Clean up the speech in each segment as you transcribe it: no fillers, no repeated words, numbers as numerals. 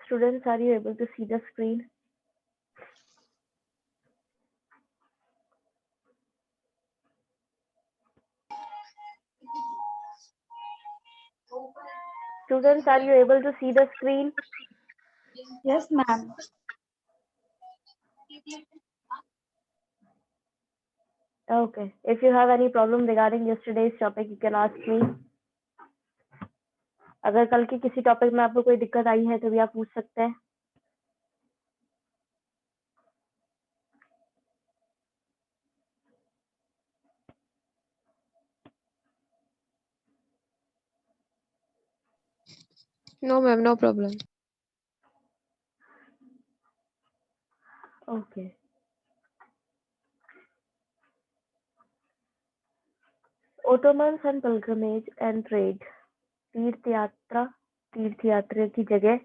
Students, are you able to see the screen? Students, are you able to see the screen? Yes, ma'am. Okay. If you have any problem regarding yesterday's topic, you can ask me. अगर कल के किसी topic में आपको कोई दिक्कत आई है तो भी आप पूछ सकते हैं. No, ma'am, no problem. Okay. Ottomans and pilgrimage and trade. तीर्थ यात्रा की जगह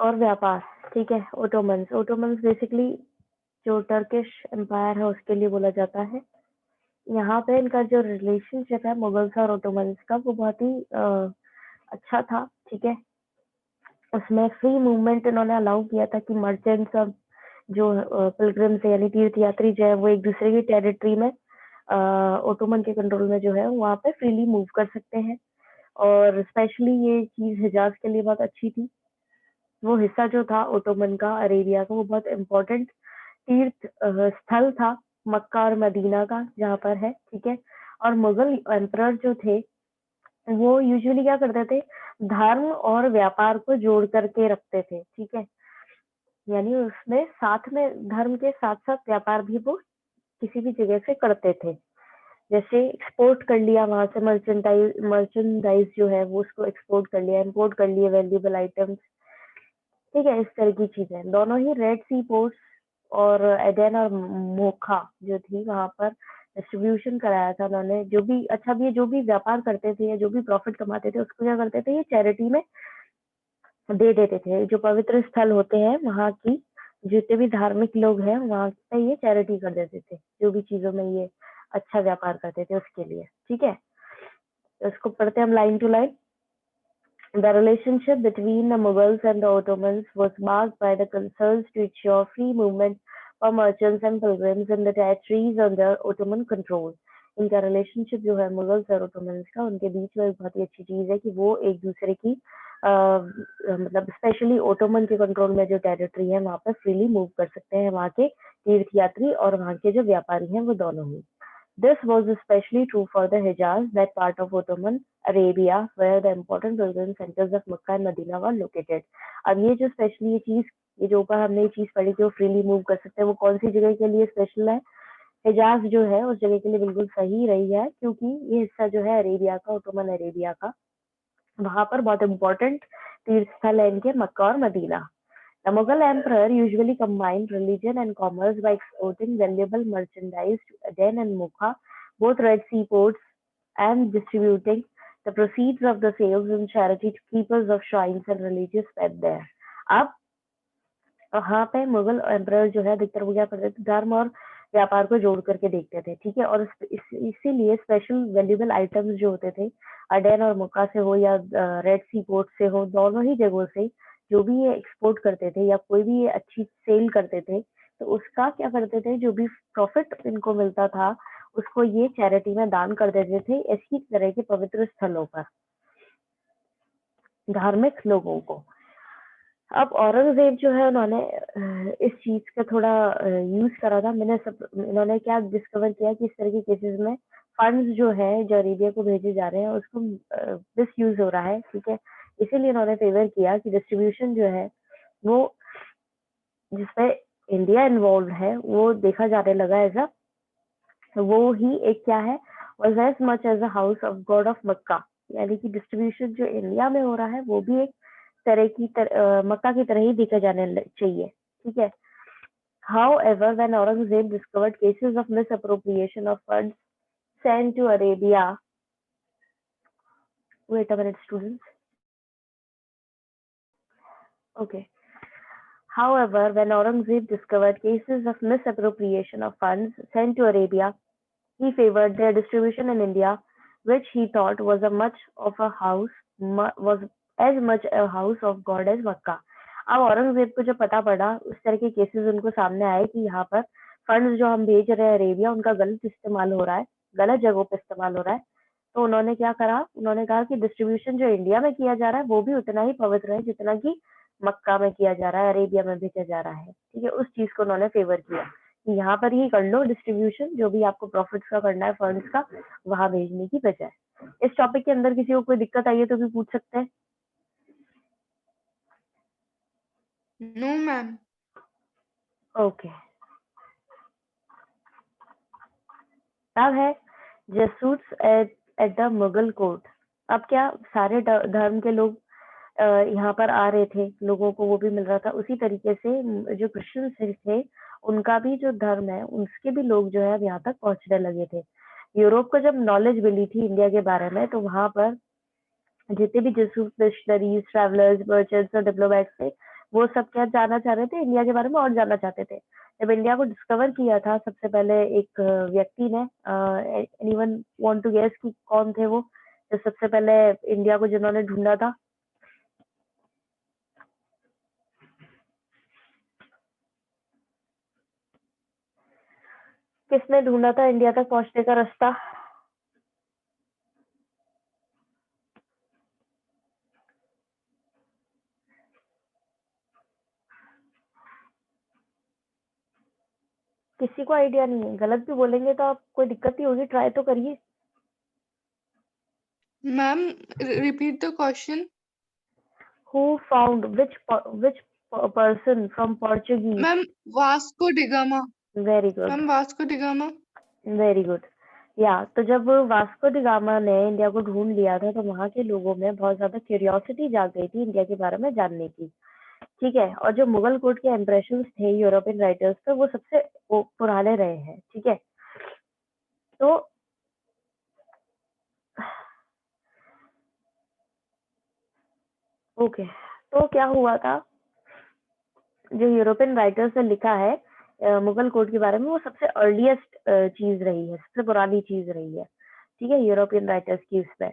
और व्यापार. ठीक है. ओटोमन्स बेसिकली जो टर्किश एम्पायर है उसके लिए बोला जाता है. यहाँ पे इनका जो रिलेशनशिप है मुगल्स और ओटोमन्स का वो बहुत ही अच्छा था. ठीक है. उसमें फ्री मूवमेंट इन्होंने अलाउ किया था कि मर्चेंट्स और जो पिलग्रिम्स यानी तीर्थ यात्री जो है वो एक दूसरे की टेरिटरी में ओटोमन के कंट्रोल में जो है वहाँ पे फ्रीली मूव कर सकते हैं. और स्पेशली ये चीज हिजाज के लिए बहुत अच्छी थी. वो हिस्सा जो था ओटोमन का अरेबिया का वो बहुत इम्पोर्टेंट तीर्थ स्थल था मक्का और मदीना का जहाँ पर है. ठीक है. और मुगल एम्परर जो थे वो यूजुअली क्या करते थे, धर्म और व्यापार को जोड़ करके रखते थे. ठीक है. यानी उसमें साथ में धर्म के साथ साथ व्यापार भी वो किसी भी जगह से करते थे. जैसे एक्सपोर्ट कर लिया वहां से मर्चेंडाइज जो है वो उसको एक्सपोर्ट कर लिया, इम्पोर्ट कर लिए वैल्यूएबल आइटम्स. ठीक है. इस तरह की चीजें दोनों ही रेड सी पोर्ट्स और एडेन और मोखा जो थी वहां पर डिस्ट्रीब्यूशन कराया था उन्होंने. जो भी अच्छा भी जो भी व्यापार करते थे या जो भी प्रॉफिट कमाते थे उसको क्या करते थे, ये चैरिटी में दे देते थे. जो पवित्र स्थल होते हैं वहां की जितने भी धार्मिक लोग हैं वहां पे ये चैरिटी कर देते थे, जो भी चीजों में ये अच्छा व्यापार करते थे उसके लिए. ठीक है. तो इसको पढ़ते हैं हम line to line. The relationship between the Mughals and the Ottomans was marked by the concerns to ensure free movement for merchants and pilgrims in the territories under Ottoman control. इनका रिलेशनशिप जो है Mughals और Ottomans का उनके बीच में एक बहुत ही अच्छी चीज है कि वो एक दूसरे की मतलब स्पेशली ओटोमन के कंट्रोल में जो टेरिटरी है वहां पर फ्रीली मूव कर सकते हैं वहां के तीर्थ यात्री और वहां के जो व्यापारी हैं वो दोनों ही. This was especially true for the Hijaz, that part of Ottoman Arabia where the important pilgrim centers of Mecca and Medina were located. अब ये जो स्पेशली ये जो ऊपर हमने ये चीज पढ़ी कि वो फ्रीली मूव कर सकते हैं वो कौन सी जगह के लिए स्पेशल है. हिजाज जो है उस जगह के लिए बिल्कुल सही रही है क्योंकि ये हिस्सा जो है अरेबिया का ओटोमन अरेबिया का वहां पर बहुत इम्पोर्टेंट तीर्थ स्थल है इनके मक्का और Medina. The Mughal emperor usually combined religion and commerce by exporting valuable merchandise to Aden and Mocha, both Red Sea ports, and distributing the proceeds of the sales in charity to keepers of shrines and religious faith there. अब वहाँ पे Mughal emperor जो है अधिकतर वो क्या करते थे, धर्म और व्यापार को जोड़ करके देखते थे. ठीक है. और इसीलिए स्पेशल वैल्यूएबल आइटम्स जो होते थे अडेन और मुक्का से हो या रेड सी पोर्ट से हो, दोनों ही जगहों से जो भी ये एक्सपोर्ट करते थे या कोई भी ये अच्छी सेल करते थे तो उसका क्या करते थे, जो भी प्रॉफिट इनको मिलता था उसको ये चैरिटी में दान कर देते थे इसी तरह के पवित्र स्थलों पर धार्मिक लोगों को. अब औरंगजेब जो है उन्होंने इस चीज का थोड़ा यूज करा था. इन्होंने क्या डिस्कवर किया कि इस तरह के केसेस में फंड्स जो है जो अरेबिया को भेजे जा रहे हैं उसको मिस यूज हो रहा है. ठीक है. इसीलिए इन्होंने फेवर किया कि डिस्ट्रीब्यूशन जो है वो जिसपे इंडिया इन्वॉल्व है वो देखा जाने लगा ऐसा. वो ही एक क्या है, was as much as a house of God of Mecca. यानी कि डिस्ट्रीब्यूशन जो इंडिया में हो रहा है वो भी एक तरह की मक्का की तरह ही देखा जाने चाहिए. ठीक है. However, when Aurangzeb discovered cases of misappropriation of funds sent to Arabia, wait a minute, students. Okay. However, when Aurangzeb discovered cases of misappropriation of funds sent to Arabia, he favored their distribution in India, which he thought was as much a house of God as Makkah. अब औरंगजेब को जब पता पड़ा, उस तरह के cases उनको सामने आए कि यहाँ पर फंड्स जो हम भेज रहे हैं अरेबिया, उनका गलत इस्तेमाल हो रहा है, गलत जगहों पे इस्तेमाल हो रहा है। तो उन्होंने क्या करा, उन्होंने कहा कि डिस्ट्रीब्यूशन जो इंडिया में किया जा रहा है वो भी उतना ही पवित्र है जितना कि मक्का में किया जा रहा है, अरेबिया में भेजा जा रहा है। ठीक है, उस चीज को उन्होंने फेवर किया कि यहाँ पर ही कर लो डिस्ट्रीब्यूशन, जो भी आपको प्रॉफिट्स का करना है फंड्स का, वहां भेजने की बजाय। इस टॉपिक के अंदर किसी को कोई दिक्कत आई है तो भी पूछ सकते हैं। No, ma'am. ओके, अब है जेसूट्स एट द मुगल कोर्ट। अब क्या सारे धर्म के लोग यहाँ पर आ रहे थे, लोगों को वो भी मिल रहा था। उसी तरीके से जो क्रिश्चियन थे, उनका भी जो धर्म है, उसके भी लोग जो है अब यहाँ तक पहुंचने लगे थे। यूरोप को जब नॉलेज मिली थी इंडिया के बारे में, तो वहां पर जितने भी जेसूट मिशनरीज, ट्रैवलर्स, मर्चेंट्स और डिप्लोमेट्स थे, वो सब क्या जानना चाह रहे थे, इंडिया के बारे में और जानना चाहते थे। जब इंडिया को डिस्कवर किया था सबसे पहले एक व्यक्ति ने, एनीवन वांट टू गेस कि कौन थे वो, जो सबसे पहले इंडिया को जिन्होंने ढूंढा था? किसने ढूंढा था इंडिया तक पहुंचने का रास्ता? किसी को आइडिया नहीं है? गलत भी बोलेंगे तो आप कोई दिक्कत नहीं होगी, ट्राई तो करिए। Ma'am, repeat the question. Who found which person from Portuguese? Ma'am, Vasco da Gama. Very good, Ma'am, Vasco da Gama. Very good. या तो जब वास्को डी गामा ने इंडिया को ढूंढ लिया था, तो वहां के लोगों में बहुत ज्यादा क्यूरियोसिटी जाग गई थी इंडिया के बारे में जानने की। ठीक है, और जो मुगल कोर्ट के इम्प्रेशन थे यूरोपियन राइटर्स पे, वो सबसे पुराने रहे हैं। ठीक है, तो ओके, तो क्या हुआ था, जो यूरोपियन राइटर्स ने लिखा है मुगल कोर्ट के बारे में, वो सबसे अर्लीस्ट चीज रही है, सबसे पुरानी चीज रही है। ठीक है, यूरोपियन राइटर्स की उसमें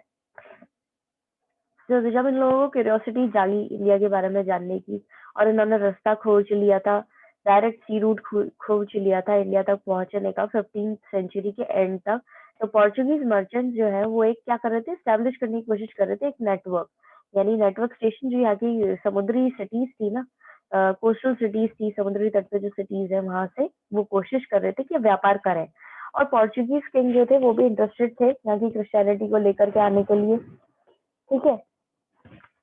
तो जब इन लोगों को क्यूरियोसिटी जागी इंडिया के बारे में जानने की, और इन्होंने रास्ता खोज लिया था, डायरेक्ट सी रूट खोज लिया था इंडिया तक पहुंचने का 15th सेंचुरी के एंड तक। तो पोर्चुगीज मर्चेंट जो है वो एक क्या कर रहे थे, स्टैब्लिश करने की कोशिश कर रहे थे, एक नेटवर्क, यानी नेटवर्क स्टेशन, जो यहाँ की समुद्री सिटीज थी ना, कोस्टल सिटीज थी, समुद्री तट पे जो सिटीज है, वहां से वो कोशिश कर रहे थे कि व्यापार करें। और पोर्चुगीज किंग जो थे वो भी इंटरेस्टेड थे यहाँ की क्रिश्चियनिटी को लेकर के आने के लिए। ठीक है,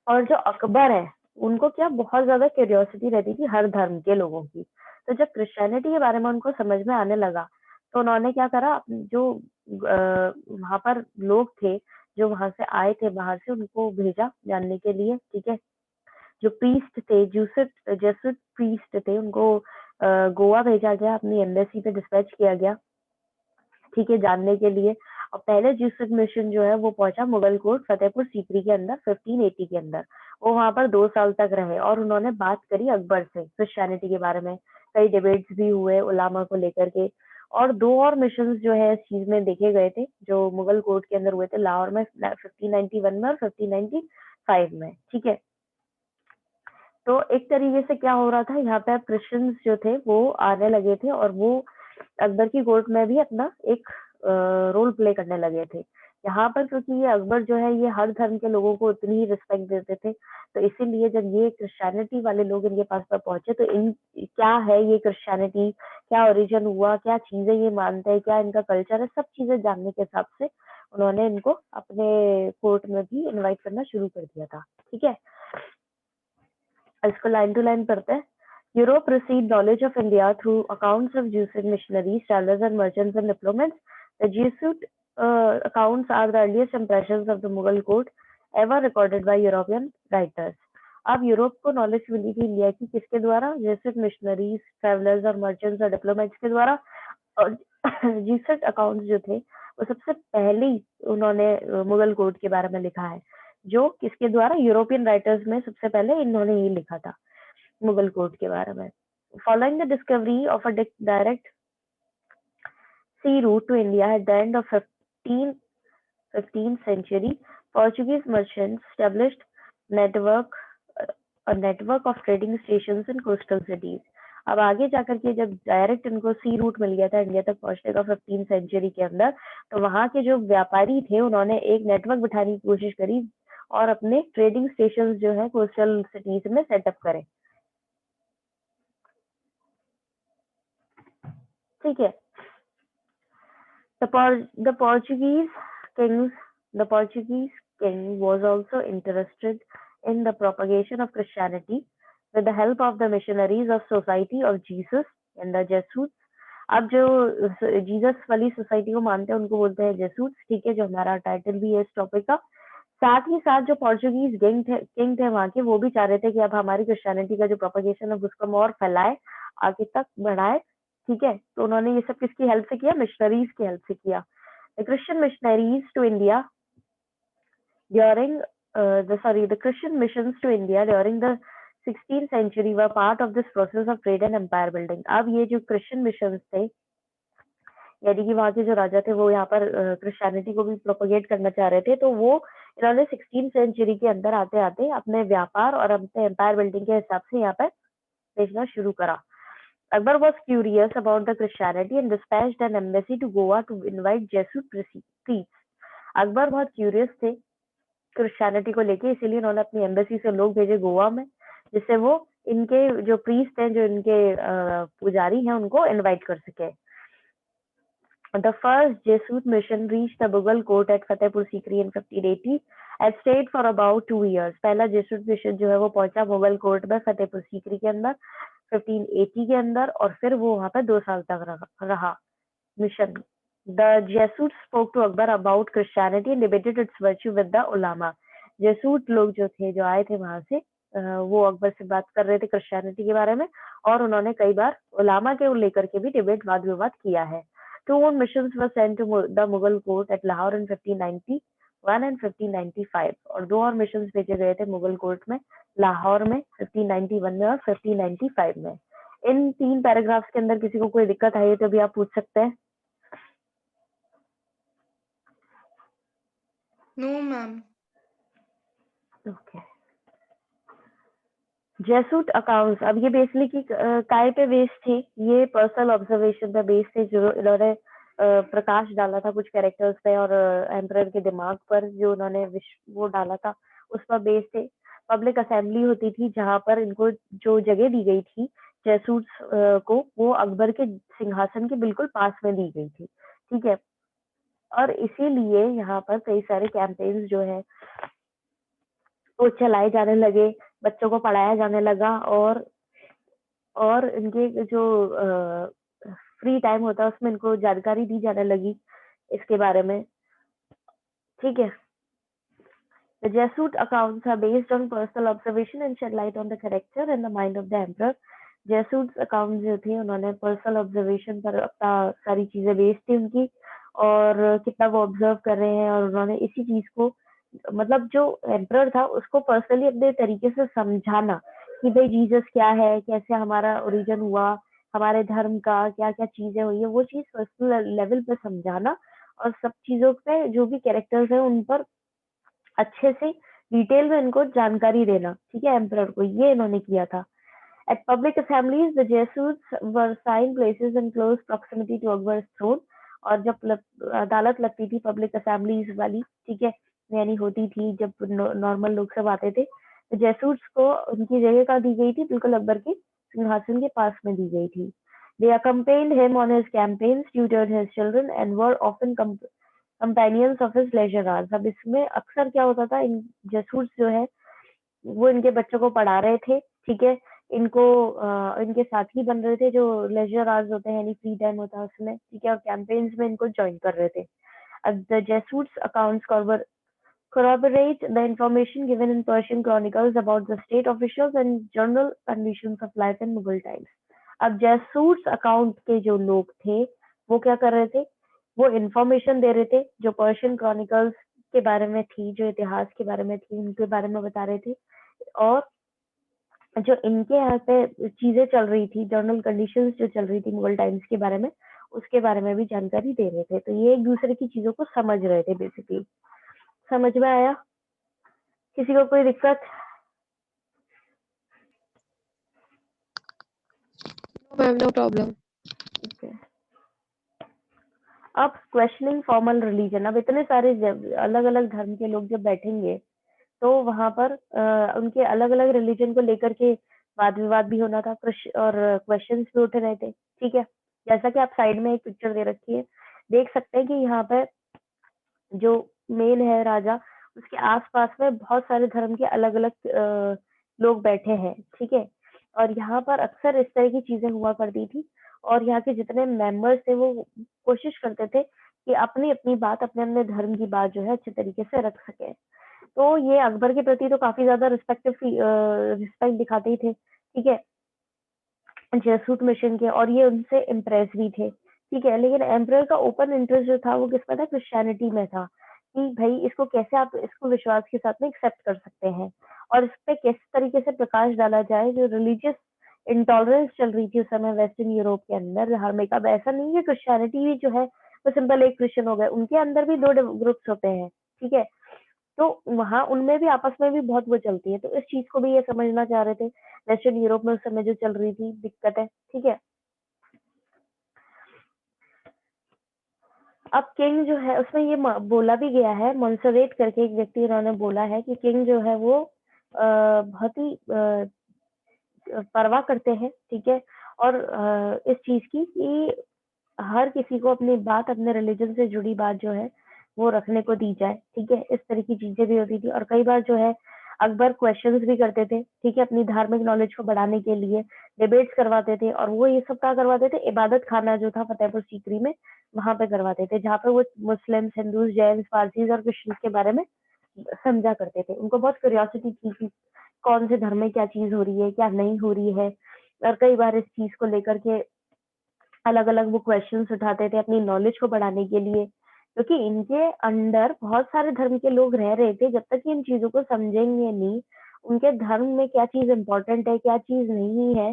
और जो अकबर है, उनको क्या बहुत ज्यादा क्यूरियोसिटी रहती थी हर धर्म के लोगों की। तो जब क्रिश्चियनिटी के बारे में उनको समझ में आने लगा, तो उन्होंने क्या करा, जो वहां पर लोग थे, जो वहां से आए थे बाहर से, उनको भेजा जानने के लिए। ठीक है, जो प्रीस्ट थे, जूसुट जेसुट प्रीस्ट थे, उनको गोवा भेजा गया, अपनी एम्बेसी पे डिस्पैच किया गया। ठीक है, जानने के लिए। और पहले जिसक मिशन जो है वो पहुंचा मुगल कोट फतेहपुर सीकरी के अंदर 1580 के अंदर। वो वहां पर 2 साल तक रहे और उन्होंने बात करी अकबर से क्रिश्चियनिटी के बारे में। कई डिबेट्स भी हुए उलामा को लेकर के। और 2 और मिशन जो है इस चीज में देखे गए थे, जो मुगल कोर्ट के अंदर हुए थे, लाहौर में 1591 में और 1595 में। ठीक है, तो एक तरीके से क्या हो रहा था, यहाँ पे क्रिश्चियंस जो थे वो आने लगे थे, और वो अकबर की कोर्ट में भी अपना एक रोल प्ले करने लगे थे। यहाँ पर क्योंकि ये अकबर जो है, ये हर धर्म के लोगों को उतनी ही रिस्पेक्ट देते थे, तो इसीलिए जब ये क्रिश्चियनिटी वाले लोग इनके पास पर पहुंचे, तो इन क्या है ये क्रिश्चियनिटी, क्या ओरिजिन हुआ, क्या चीजें ये मानते हैं, क्या इनका कल्चर है, सब चीजें जानने के हिसाब से उन्होंने इनको अपने कोर्ट में भी इनवाइट करना शुरू कर दिया था। ठीक है, इसको लाइन टू लाइन पढ़ते हैं। Europe received knowledge of India through accounts of Jesuit missionaries, travelers, and merchants and diplomats. The Jesuit accounts are the earliest impressions of the Mughal court ever recorded by European writers. अब Europe को knowledge मिली थी India की किसके द्वारा? Jesuit missionaries, travellers और merchants और diplomats के द्वारा। और जेसुइट अकाउंट्स जो थे, वो सबसे पहले ही उन्होंने मुगल कोर्ट के बारे में लिखा है, जो किसके द्वारा? यूरोपियन राइटर्स में सबसे पहले इन्होंने ही लिखा था मुगल कोर्ट के बारे में। Following the discovery of a direct sea route to India at the end of 15th century, Portuguese merchants established network a network of trading stations in coastal cities. अब आगे जाकर के जब डायरेक्ट इनको सी रूट मिल गया था इंडिया तक पहुंचने का 15 सेंचुरी के अंदर, तो वहां के जो व्यापारी थे उन्होंने एक नेटवर्क बिठाने की कोशिश करी और अपने ट्रेडिंग स्टेशन जो है कोस्टल सिटीज में सेटअप करें। ठीक है। The Portuguese king was also interested in the propagation of Christianity with the help of the missionaries of Society of Jesus and the Jesuits. अब जो जीसस वाली सोसाइटी को मानते हैं उनको बोलते हैं जेसूट्स। ठीक है, जो हमारा टाइटल भी है इस टॉपिक का। साथ ही साथ जो पोर्चुगीज किंग थे वहां के, वो भी चाह रहे थे कि अब हमारी क्रिश्चियनिटी का जो प्रोपगेशन है उसको हम और फैलाए, आगे तक बढ़ाए। ठीक है, तो उन्होंने ये सब किसकी हेल्प से किया? मिशनरीज की हेल्प से किया। The Christian missionaries to India during the Christian missions to India during the 16th century were part of this process of trade and empire building. अब ये जो क्रिश्चियन मिशंस थे, यानी कि वहाँ के जो राजा थे वो यहाँ पर क्रिश्चियनिटी को भी प्रोपगेट करना चाह रहे थे, तो वो इन्होंने 16th सेंचुरी के अंदर आते आते अपने व्यापार और अपने एम्पायर बिल्डिंग के हिसाब से यहाँ पर भेजना शुरू करा। Akbar was curious about the Christianity and dispatched an embassy to Goa to invite Jesuit priests. Akbar बहुत क्यूरियस थे क्रिश्चियनिटी को लेके, इसीलिए उन्होंने अपनी एम्बेसी से लोग भेजे गोवा में, जिससे वो इनके जो प्रीस्ट हैं, जो इनके पुजारी हैं, उनको इनवाइट कर सके। The first Jesuit mission reached the Mughal court at Fatehpur Sikri in 1580 and stayed for about 2 years. पहला जेसुट मिशन जो है वो पहुंचा मुगल कोर्ट में फतेहपुर सीकरी के अंदर 1580 के अंदर, और फिर वो वहां पर 2 साल तक रहा mission. The Jesuits spoke to Akbar about Christianity and debated its virtue with the ulama. जेसूट लोग जो थे, जो आए थे वहां से, वो अकबर से बात कर रहे थे क्रिश्चियनिटी के बारे में, और उन्होंने कई बार उलामा के लेकर के भी डिबेट वाद विवाद किया है। 2 more missions were sent to the Mughal court at Lahore in 1591 and 1595, और 2 और मिशंस भेजे गए थे मुगल कोर्ट में लाहौर में 1591 में और 1595 में। इन 3 पैराग्राफ्स के अंदर किसी को कोई दिक्कत आई है तो भी आप पूछ सकते हैं। No ma'am. ओके। जेसूट अकाउंट्स, अब ये बेसिकली काय पे बेस्ड थे? ये पर्सनल ऑब्जर्वेशन पे बेस्ड थे, जो इन्होंने प्रकाश डाला था कुछ कैरेक्टर्स पे और एम्परर के दिमाग पर जो उन्होंने वो डाला था उस पर बेस्ड थे। पब्लिक असेंबली होती थी जहां पर इनको जो जगह दी गई थी जेसूट्स को, वो अकबर के सिंहासन के बिल्कुल पास में दी गई थी। ठीक है, और इसीलिए यहाँ पर कई सारे कैंपेन्स जो है वो चलाए जाने लगे, बच्चों को पढ़ाया जाने लगा, और इनके जो फ्री टाइम होता है उसमें इनको जानकारी दी जाने लगी इसके बारे में। ठीक है। The Jesuit accounts are based on personal observation and shed light on the character and the mind of the emperor. Jesuits account जो थे उन्होंने पर्सनल ऑब्जर्वेशन पर अपना सारी चीजें बेस्ड थी उनकी, और कितना वो ऑब्जर्व कर रहे हैं, और उन्होंने इसी चीज को, मतलब जो एम्परर था उसको पर्सनली अपने तरीके से समझाना कि भाई जीसस क्या है, कैसे हमारा ओरिजिन हुआ, हमारे धर्म का क्या क्या चीजें हुई है, वो चीज पर्सनल लेवल पे समझाना, और सब चीजों पे जो भी कैरेक्टर्स हैं उन पर अच्छे से डिटेल में इनको जानकारी देना। ठीक है, एम्परर को, ये इन्होंने किया था। At public assemblies, the Jesuits were assigned places in close proximity to Akbar's throne. और जब अदालत लगती थी पब्लिक असेंबलीज वाली, ठीक है, यानी होती थी जब नॉर्मल लोग सब आते थे, तो जेसूट्स को उनकी जगह कहाँ दी गई थी? बिल्कुल अकबर के सिंहासन के पास में दी गई थी। They accompanied him on his campaigns, tutored his children, and were often companions of his leisure hours. अब इसमें अक्सर क्या होता था, इन जेसूट्स जो है वो इनके बच्चों को पढ़ा रहे थे। ठीक है, इनको इनके साथी बन रहे थे जो लेजर आवर्स होते हैं, यानी फ्री टाइम होता है उसमें। ठीक है, और कैंपेन्स में इनको ज्वाइन कर रहे थे। The Jesuits accounts corroborate the information given in Persian chronicles about the state officials and general conditions of life in Mughal times. अब जेसूट्स अकाउंट के जो लोग थे वो क्या कर रहे थे? वो इंफॉर्मेशन दे रहे थे जो पर्शियन क्रॉनिकल्स के बारे में थी, जो इतिहास के बारे में थी, उनके बारे में बता रहे थे, और जो इनके यहाँ पे चीजें चल रही थी, जर्नल कंडीशंस जो चल रही थी मुगल टाइम्स के बारे में, उसके बारे में भी जानकारी दे रहे थे। तो ये एक दूसरे की चीजों को समझ रहे थे बेसिकली। समझ में आया? किसी को कोई दिक्कत? ma'am, no problem. Okay. अब क्वेश्चनिंग फॉर्मल रिलीजन, अब इतने सारे अलग अलग धर्म के लोग जब बैठेंगे तो वहां पर उनके अलग अलग रिलीजन को लेकर के वाद विवाद भी होना था, और क्वेश्चंस भी उठ रहे थे। ठीक है, जैसा कि आप साइड में एक पिक्चर दे रखी है, देख सकते हैं कि यहाँ पे जो मेन है राजा, उसके आसपास में बहुत सारे धर्म के अलग अलग लोग बैठे हैं। ठीक है, और यहाँ पर अक्सर इस तरह की चीजें हुआ करती थी, और यहाँ के जितने मेंबर्स थे वो कोशिश करते थे कि अपनी अपनी बात, अपने अपने धर्म की बात जो है अच्छे तरीके से रख सके। तो ये अकबर के प्रति तो काफी ज्यादा रिस्पेक्ट दिखाते ही थे। ठीक है, जेसूट मिशन के, और ये उनसे इम्प्रेस भी थे। ठीक है, लेकिन एम्परर का ओपन इंटरेस्ट जो था वो किसमें था, क्रिश्चियनिटी में था, कि भाई इसको कैसे आप इसको विश्वास के साथ में एक्सेप्ट कर सकते हैं, और इस पे किस तरीके से प्रकाश डाला जाए। जो रिलीजियस इंटॉलरेंस चल रही थी उस समय वेस्टर्न यूरोप के अंदर धार्मिक, अब ऐसा नहीं है क्रिश्चियनिटी भी जो है वो सिंपल एक क्रिश्चियन हो गए, उनके अंदर भी दो ग्रुप्स होते हैं। ठीक है, तो वहां उनमें भी आपस में भी बहुत वो चलती है, तो इस चीज को भी ये समझना चाह रहे थे। वेस्टर्न यूरोप में उस समय जो चल रही थी दिक्कत है। ठीक है, अब किंग जो है उसमें ये बोला भी गया है, मोन्सरेट करके एक व्यक्ति उन्होंने बोला है कि किंग जो है वो बहुत ही परवाह करते हैं। ठीक है, और इस चीज की कि हर किसी को अपनी बात, अपने रिलीजन से जुड़ी बात जो है वो रखने को दी जाए। ठीक है, इस तरह की चीजें भी होती थी, और कई बार जो है अकबर क्वेश्चंस भी करते थे। ठीक है, अपनी धार्मिक नॉलेज को बढ़ाने के लिए डिबेट्स करवाते थे, और वो ये सब क्या करवाते थे, इबादत खाना जो था फतेहपुर सीकरी में, वहां पे करवाते थे, जहाँ पे वो मुस्लिम, हिंदू, जैन, पारसीज और क्रिश्चियन के बारे में समझा करते थे। उनको बहुत क्यूरियोसिटी थी कि कौन से धर्म में क्या चीज हो रही है, क्या नहीं हो रही है, और कई बार इस चीज को लेकर के अलग अलग वो क्वेश्चंस उठाते थे अपनी नॉलेज को बढ़ाने के लिए, क्योंकि इनके अंडर बहुत सारे धर्म के लोग रह रहे थे। जब तक कि इन चीजों को समझेंगे नहीं, उनके धर्म में क्या चीज इंपॉर्टेंट है, क्या चीज नहीं है,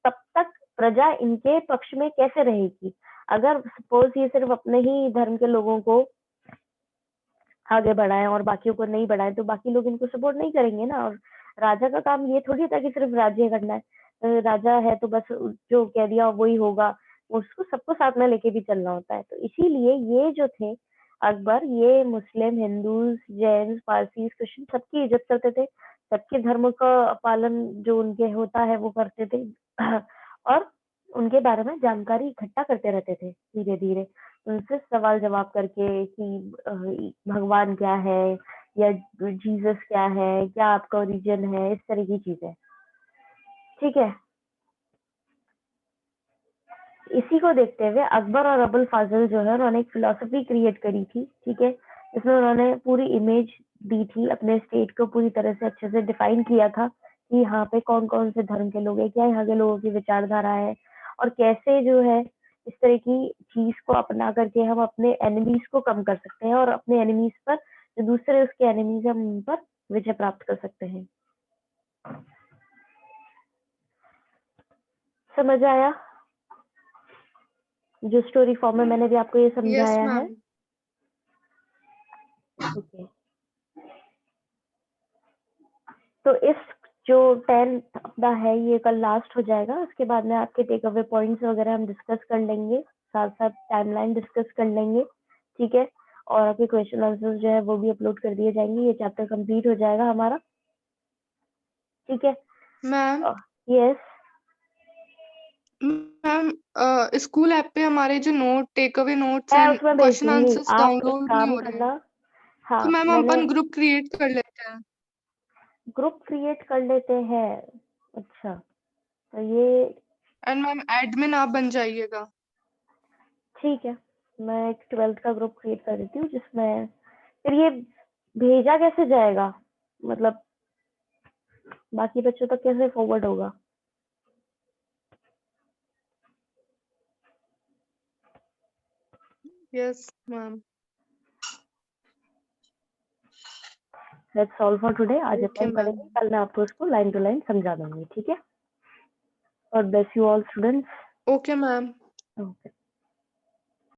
तब तक प्रजा इनके पक्ष में कैसे रहेगी। अगर सपोज ये सिर्फ अपने ही धर्म के लोगों को आगे बढ़ाएं और बाकियों को नहीं बढ़ाएं, तो बाकी लोग इनको सपोर्ट नहीं करेंगे ना। और राजा का काम ये थोड़ी था कि सिर्फ राज्य करना है, राजा है तो बस जो कह दिया वही होगा, उसको सबको साथ में लेके भी चलना होता है। तो इसीलिए ये जो थे अकबर, ये मुस्लिम, हिंदू, जैन, पारसी, क्रिश्चियन सबकी इज्जत करते थे, सबके धर्म का पालन जो उनके होता है वो करते थे, और उनके बारे में जानकारी इकट्ठा करते रहते थे धीरे धीरे, उनसे सवाल जवाब करके कि भगवान क्या है, या जीसस क्या है, क्या आपका ओरिजिन है, इस तरह की चीजें। ठीक है, इसी को देखते हुए अकबर और अबुल फाजल जो है उन्होंने एक फिलोसफी क्रिएट करी थी। ठीक है, इसमें उन्होंने पूरी इमेज दी थी, अपने स्टेट को पूरी तरह से अच्छे से डिफाइन किया था कि यहाँ पे कौन कौन से धर्म के लोग हैं, क्या यहाँ के लोगों की विचारधारा है, और कैसे जो है इस तरह की चीज को अपना करके हम अपने एनिमीज को कम कर सकते हैं, और अपने एनिमीज पर जो दूसरे उसके एनिमीज हम उन पर विजय प्राप्त कर सकते हैं। समझ आया? जो स्टोरी फॉर्म में मैंने भी आपको ये यस समझाया है। मैम। ओके, तो इस जो 10 अपना है ये कल लास्ट हो जाएगा, उसके बाद में आपके टेक अवे पॉइंट्स वगैरह हम डिस्कस कर लेंगे, साथ साथ टाइमलाइन डिस्कस कर लेंगे। ठीक है, और आपके क्वेश्चन आंसर्स जो है वो भी अपलोड कर दिए जाएंगे, ये चैप्टर कंप्लीट हो जाएगा हमारा। ठीक है ma'am yes, ma'am school app पे हमारे जो टेक अवे नोट्स मैं एंड उसमें भेज क्वेश्चन दूंगी, आंसर्स आप एक डाउनलोड नहीं काम हो रहे हैं, करना। हाँ, तो मैम हम मैंने अपन ग्रुप क्रिएट कर लेते हैं। ग्रुप क्रिएट कर लेते हैं। अच्छा, तो ये एंड मैम एडमिन आप बन जाइएगा। ठीक है, मैं एक 12th का ग्रुप क्रिएट कर देती हूँ, जिसमें फिर ये भेजा कैसे जाएगा, मतलब बाकी बच्चों तक कैसे फॉरवर्ड होगा? Yes ma'am. That's all for today. आज ओके अपन मैम। पढ़ेंगे, कल मैं आपको इसको लाइन टू लाइन समझा दूंगी। ठीक है, और bless you all students. Okay ma'am. Okay.